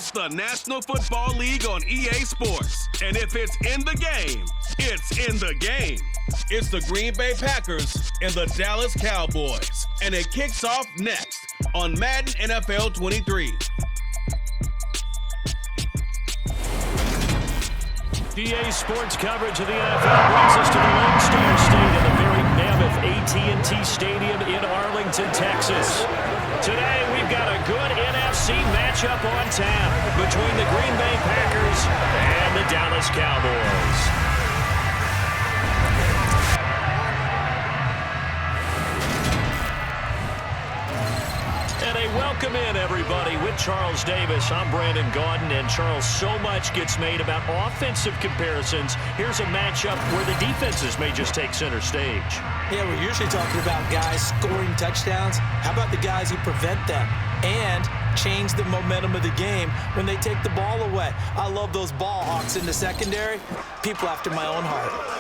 It's the National Football League on EA Sports. And if it's in the game, it's in the game. It's the Green Bay Packers and the Dallas Cowboys. And it kicks off next on Madden NFL23. EA Sports coverage of the NFL brings us to the Lone Star State in the very mammoth AT&T Stadium in Arlington, Texas. Today, we've got a good NFC matchup on tap between the Green Bay Packers and the Dallas Cowboys. Welcome in, everybody, with Charles Davis. I'm Brandon Gaudin, and Charles, so much gets made about offensive comparisons. Here's a matchup where the defenses may just take center stage. Yeah, we're usually talking about guys scoring touchdowns. How about the guys who prevent them and change the momentum of the game when they take the ball away? I love those ball hawks in the secondary. People after my own heart.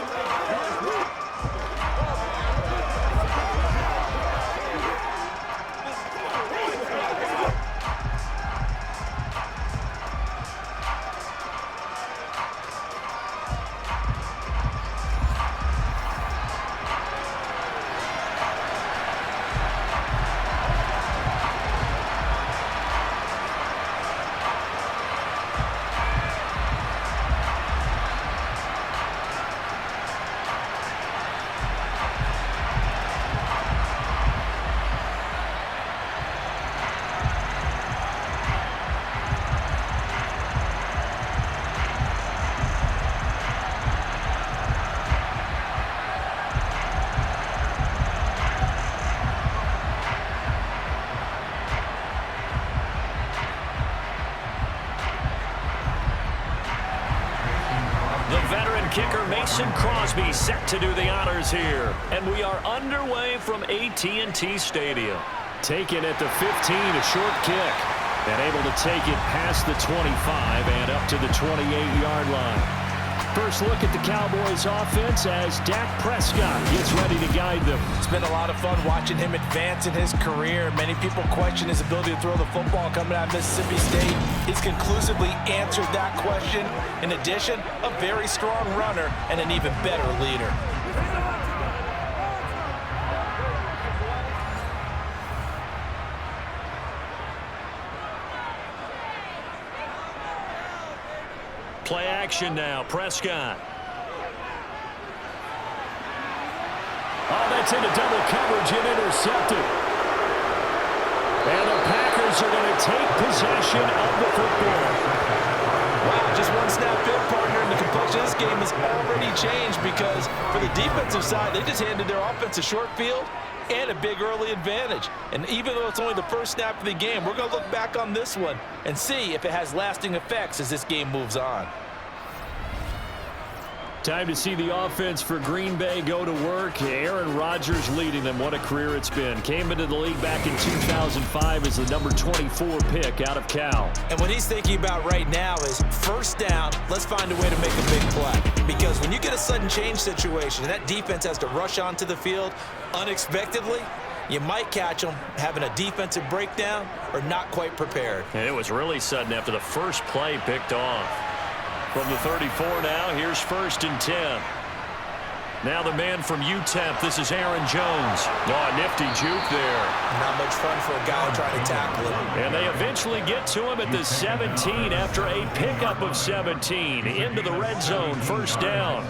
Kicker Mason Crosby set to do the honors here. And we are underway from AT&T Stadium. Taken at the 15, a short kick. And able to take it past the 25 and up to the 28-yard line. First look at the Cowboys offense as Dak Prescott gets ready to guide them. It's been a lot of fun watching him advance in his career. Many people question his ability to throw the football coming out of Mississippi State. He's conclusively answered that question. In addition, a very strong runner and an even better leader. Play action now, Prescott. Oh, that's into double coverage and intercepted. And the Packers are going to take possession of the football. Wow, just one snap field partner, and the complexion of this game has already changed because for the defensive side, they just handed their offense a short field and a big early advantage. And even though it's only the first snap of the game, we're going to look back on this one and see if it has lasting effects as this game moves on. Time to see the offense for Green Bay go to work. Aaron Rodgers leading them. What a career it's been. Came into the league back in 2005 as the number 24 pick out of Cal. And what he's thinking about right now is first down, let's find a way to make a big play. Because when you get a sudden change situation and that defense has to rush onto the field unexpectedly, you might catch them having a defensive breakdown or not quite prepared. And it was really sudden after the first play picked off. From the 34 now, here's 1st and 10. Now the man from UTEP, this is Aaron Jones. Oh, nifty juke there. Not much fun for a guy trying to tackle him. And they eventually get to him at the 17 after a pickup of 17. Into the red zone, first down.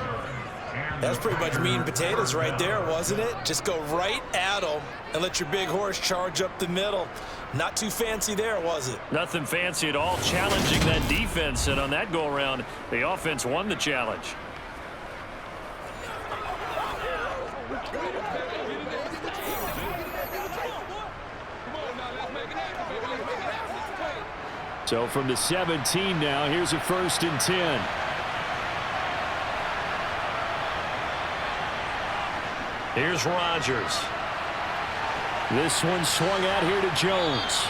That's pretty much meat and potatoes right there, wasn't it? Just go right at him and let your big horse charge up the middle. Not too fancy there, was it? Nothing fancy at all, challenging that defense. And on that go-around, the offense won the challenge. So from the 17 now, here's a 1st and 10. Here's Rodgers. This one swung out here to Jones.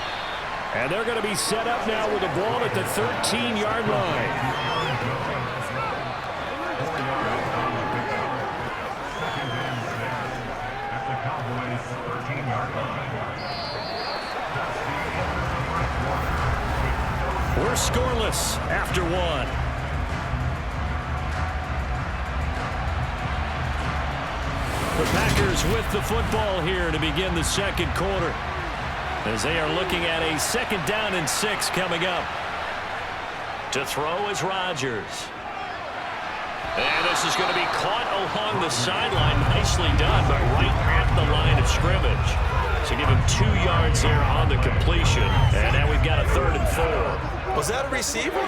And they're going to be set up now with the ball at the 13-yard line. We're scoreless after one. The Packers with the football here to begin the second quarter, as they are looking at a 2nd down and 6 coming up. To throw is Rodgers. And this is going to be caught along the sideline. Nicely done, but right at the line of scrimmage. So give him 2 yards there on the completion. And now we've got a 3rd and 4. Was that a receiver?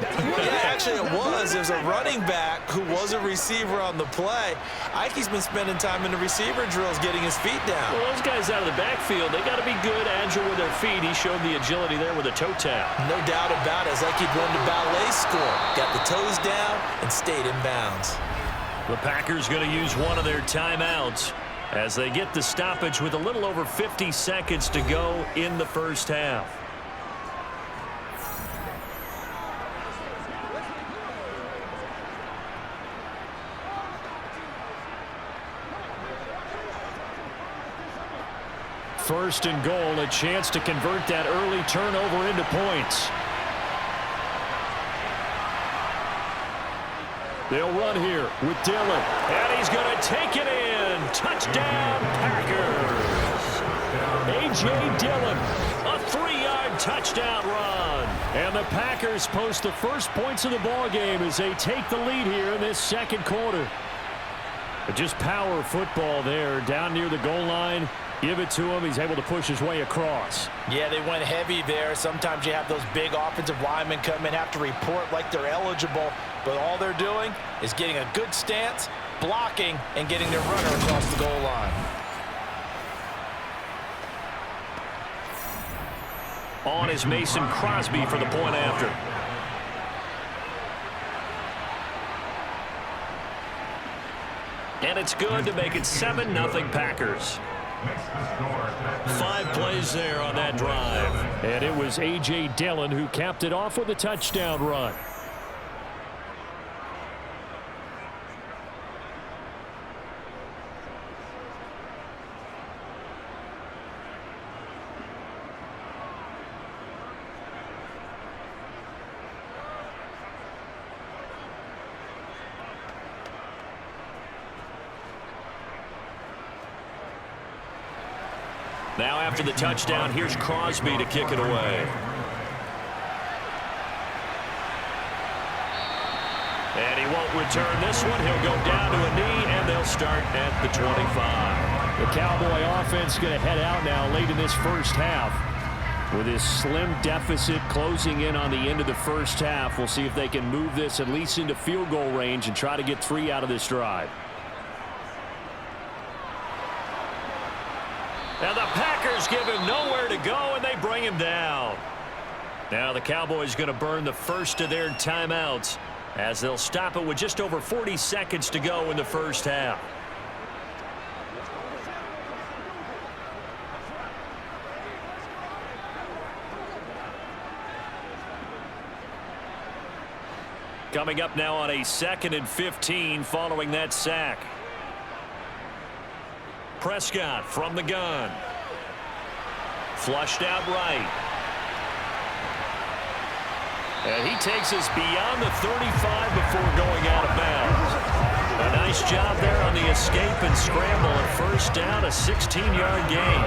Yeah, actually it was. It was a running back who was a receiver on the play. Ikey's been spending time in the receiver drills getting his feet down. Well, those guys out of the backfield, they got to be good, agile with their feet. He showed the agility there with a toe tap. No doubt about it. It's like he'd run the ballet school. Got the toes down and stayed in bounds. The Packers going to use one of their timeouts as they get the stoppage with a little over 50 seconds to go in the first half. First and goal, a chance to convert that early turnover into points. They'll run here with Dillon. And he's going to take it in. Touchdown, Packers. A.J. Dillon, a 3-yard touchdown run. And the Packers post the first points of the ballgame as they take the lead here in this second quarter. But just power football there down near the goal line. Give it to him. He's able to push his way across. Yeah, they went heavy there. Sometimes you have those big offensive linemen come in, have to report like they're eligible. But all they're doing is getting a good stance, blocking, and getting their runner across the goal line. On is Mason Crosby for the point after. And it's good to make it 7-0 Packers. 5 plays there on that drive. And it was A.J. Dillon who capped it off with a touchdown run. Now after the touchdown, here's Crosby to kick it away. And he won't return this one. He'll go down to a knee, and they'll start at the 25. The Cowboy offense going to head out now late in this first half. With this slim deficit closing in on the end of the first half, we'll see if they can move this at least into field goal range and try to get 3 out of this drive. And the Packers give him nowhere to go, and they bring him down. Now the Cowboys going to burn the first of their timeouts as they'll stop it with just over 40 seconds to go in the first half. Coming up now on a 2nd and 15 following that sack. Prescott from the gun. Flushed out right. And he takes us beyond the 35 before going out of bounds. A nice job there on the escape and scramble at first down, a 16-yard gain.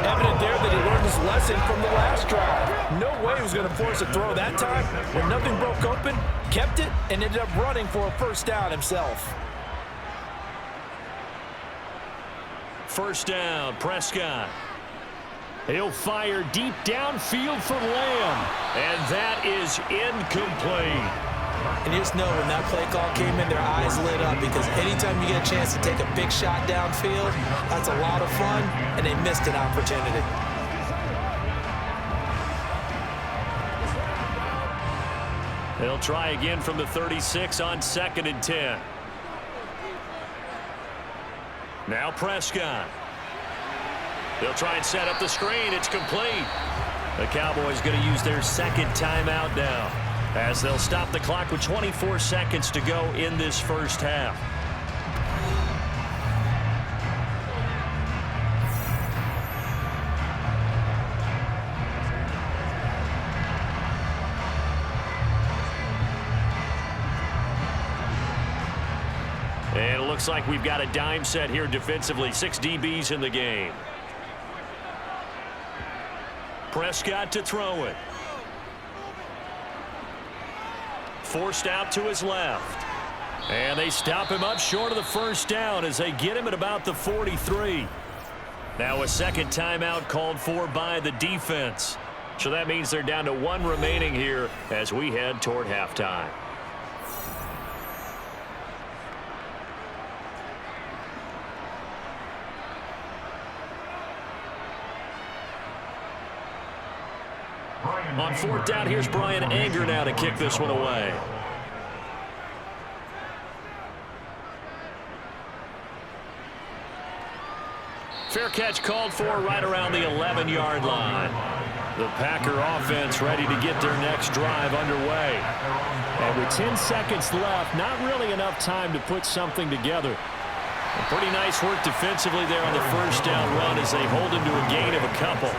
Evident there that he learned his lesson from the last drive. No way he was going to force a throw that time. When nothing broke open, kept it, and ended up running for a first down himself. First down, Prescott. He'll fire deep downfield for Lamb. And that is incomplete. And you just know when that play call came in, their eyes lit up, because anytime you get a chance to take a big shot downfield, that's a lot of fun, and they missed an opportunity. They'll try again from the 36 on 2nd and 10. Now Prescott. They'll try and set up the screen. It's complete. The Cowboys going to use their 2nd timeout now, as they'll stop the clock with 24 seconds to go in this first half. looks like we've got a dime set here defensively. 6 DBs in the game. Prescott to throw it. Forced out to his left. And they stop him up short of the first down as they get him at about the 43. Now a second timeout called for by the defense. So that means they're down to 1 remaining here as we head toward halftime. On 4th down, here's Brian Anger now to kick this one away. Fair catch called for right around the 11-yard line. The Packer offense ready to get their next drive underway. And with 10 seconds left, not really enough time to put something together. And pretty nice work defensively there on the first down run as they hold him to a gain of a couple.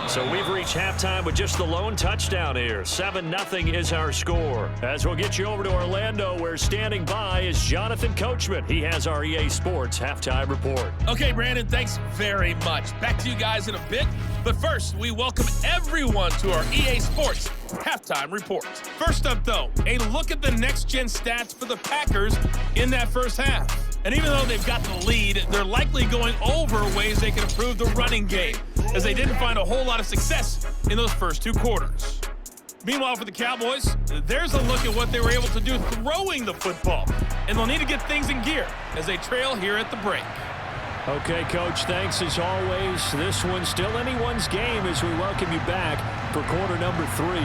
So we've reached halftime with just the lone touchdown here. 7-0 is our score. As we'll get you over to Orlando, where standing by is Jonathan Coachman. He has our EA Sports halftime report. Okay, Brandon, thanks very much. Back to you guys in a bit. But first, we welcome everyone to our EA Sports halftime report. First up, though, a look at the next-gen stats for the Packers in that first half. And even though they've got the lead, they're likely going over ways they can improve the running game, as they didn't find a whole lot of success in those first 2 quarters. Meanwhile, for the Cowboys, there's a look at what they were able to do throwing the football, and they'll need to get things in gear as they trail here at the break. Okay, Coach, thanks as always. This one's still anyone's game as we welcome you back for quarter number 3.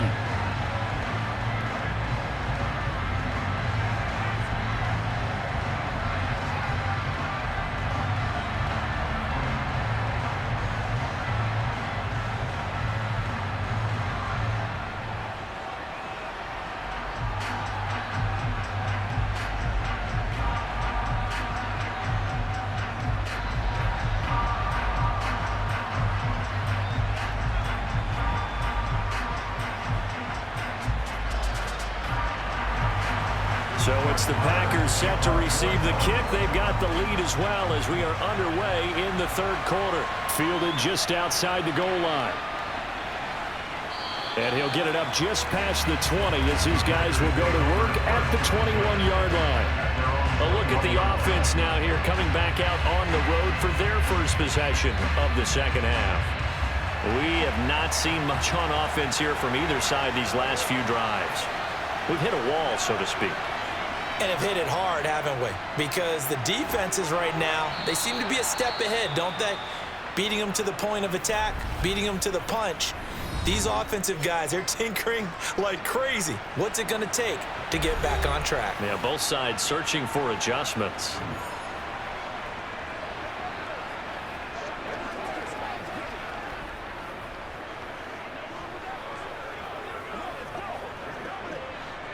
So it's the Packers set to receive the kick. They've got the lead as well as we are underway in the 3rd quarter. Fielded just outside the goal line. And he'll get it up just past the 20 as these guys will go to work at the 21-yard line. A look at the offense now here coming back out on the road for their first possession of the second half. We have not seen much on offense here from either side these last few drives. We've hit a wall, so to speak. And have hit it hard, haven't we? Because the defenses right now, they seem to be a step ahead, don't they? Beating them to the point of attack, beating them to the punch. These offensive guys, they're tinkering like crazy. What's it going to take to get back on track? Yeah, both sides searching for adjustments.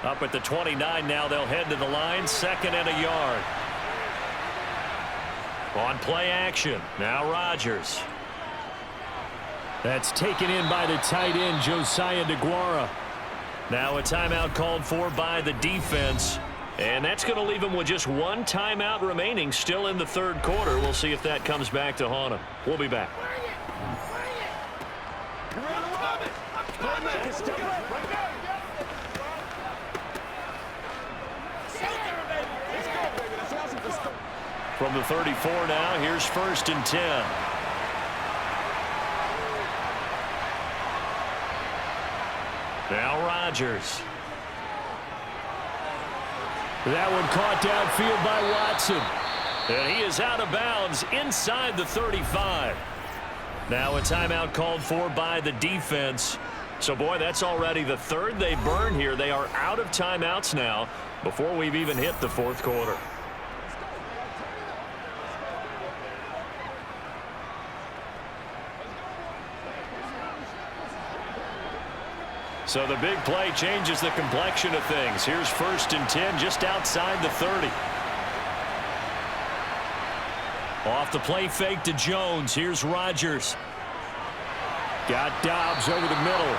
Up at the 29 now, they'll head to the line, 2nd and a yard. On play action, now Rodgers. That's taken in by the tight end, Josiah DeGuara. Now a timeout called for by the defense. And that's going to leave him with just 1 timeout remaining still in the 3rd quarter. We'll see if that comes back to haunt him. We'll be back. From the 34 now, here's 1st and 10. Now Rodgers. That one caught downfield by Watson. And he is out of bounds inside the 35. Now a timeout called for by the defense. So, boy, that's already the 3rd they burn here. They are out of timeouts now before we've even hit the 4th quarter. So the big play changes the complexion of things. Here's 1st and 10 just outside the 30. Off the play fake to Jones. Here's Rodgers. Got Dobbs over the middle.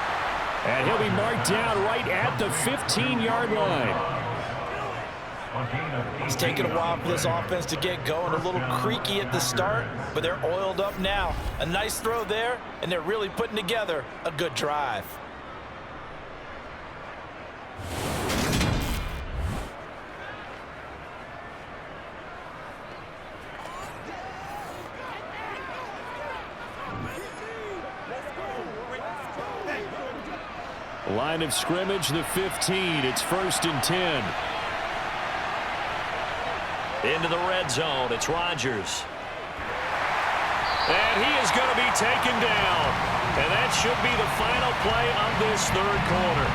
And he'll be marked down right at the 15-yard line. It's taken a while for this offense to get going. A little creaky at the start, but they're oiled up now. A nice throw there, and they're really putting together a good drive. Line of scrimmage, the 15. It's 1st and 10. Into the red zone. It's Rodgers. And he is going to be taken down. And that should be the final play of this third quarter.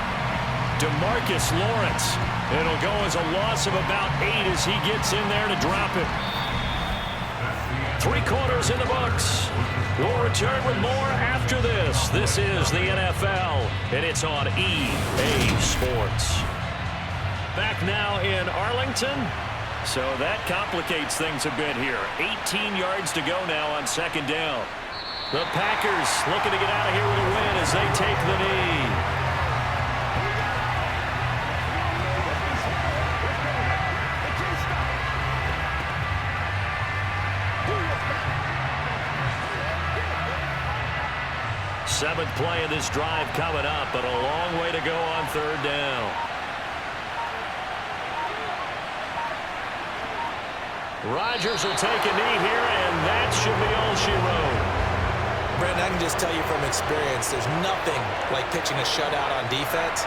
DeMarcus Lawrence. It'll go as a loss of about 8 as he gets in there to drop it. 3 quarters in the books. We'll return with more after this. This is the NFL, and it's on EA Sports. Back now in Arlington. So that complicates things a bit here. 18 yards to go now on 2nd down. The Packers looking to get out of here with a win as they take the knee. Seventh play of this drive coming up, but a long way to go on 3rd down. Rodgers will take a knee here, and that should be all she wrote. Brent, I can just tell you from experience, there's nothing like pitching a shutout on defense,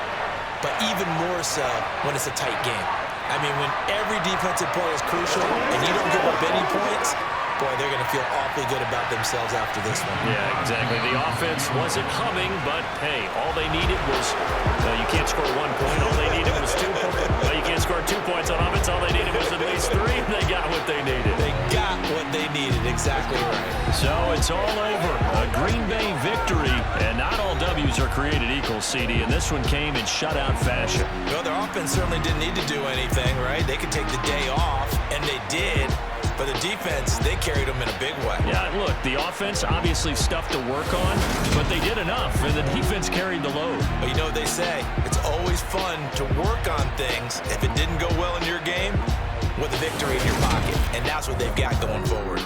but even more so when it's a tight game. I mean, when every defensive play is crucial and you don't give up any points, boy, they're going to feel awfully good about themselves after this one. Yeah, exactly. The offense wasn't humming, but, hey, all they needed was, you can't score 1 point. All they needed was 2 points. Well, you can't score 2 points on offense. All they needed was at least 3. They got what they needed. They got what they needed. Exactly right. So it's all over. A Green Bay victory, and not all W's are created equal, CD, and this one came in shutout fashion. Well, their offense certainly didn't need to do anything, right? They could take the day off, and they did. But the defense, they carried them in a big way. Yeah, look, the offense obviously stuff to work on, but they did enough, and the defense carried the load. But you know what they say, it's always fun to work on things if it didn't go well in your game with a victory in your pocket, and that's what they've got going forward.